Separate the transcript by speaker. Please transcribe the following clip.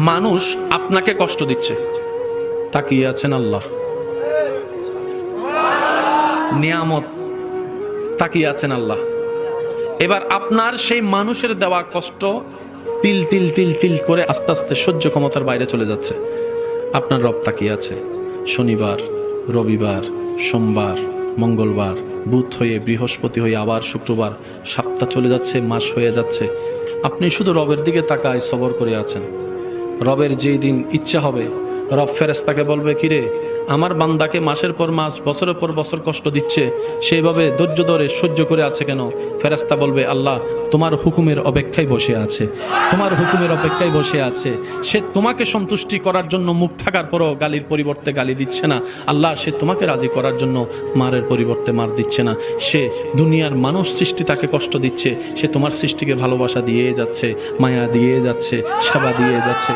Speaker 1: মানুষ আপনাকে কষ্ট দিচ্ছে, তাকিয়ে আছেন আল্লাহ। নিয়ামত, তাকিয়ে আছেন আল্লাহ। এবার আপনার সেই মানুষের দেওয়া কষ্ট তিল তিল তিল তিল করে আস্তে আস্তে সহ্য ক্ষমতার বাইরে চলে যাচ্ছে। আপনার রব তাকিয়ে আছে। শনিবার, রবিবার, সোমবার, মঙ্গলবার, বুধ হয়ে বৃহস্পতি হয়ে আবার শুক্রবার, সপ্তাহ চলে যাচ্ছে, মাস হয়ে যাচ্ছে। আপনি শুধু রবের দিকে তাকায় সবর করে আছেন। রবের যেই দিন ইচ্ছা হবে, রব ফেরেশতাকে বলবে, কিরে আমার বান্দাকে মাসের পর মাস, বছরের পর বছর কষ্ট দিচ্ছে, সেইভাবে ধৈর্য ধরে সহ্য করে আছে কেন? ফেরেশতা বলবে, আল্লাহ তোমার হুকুমের অপেক্ষায় বসে আছে, তোমার হুকুমের অপেক্ষায় বসে আছে। সে তোমাকে সন্তুষ্টি করার জন্য মুখ থাকার পরও গালির পরিবর্তে গালি দিচ্ছে না। আল্লাহ সে তোমাকে রাজি করার জন্য মারের পরিবর্তে মার দিচ্ছে না। সে দুনিয়ার মানুষ সৃষ্টি তাকে কষ্ট দিচ্ছে, সে তোমার সৃষ্টিকে ভালোবাসা দিয়ে যাচ্ছে, মায়া দিয়ে যাচ্ছে, সেবা দিয়ে যাচ্ছে।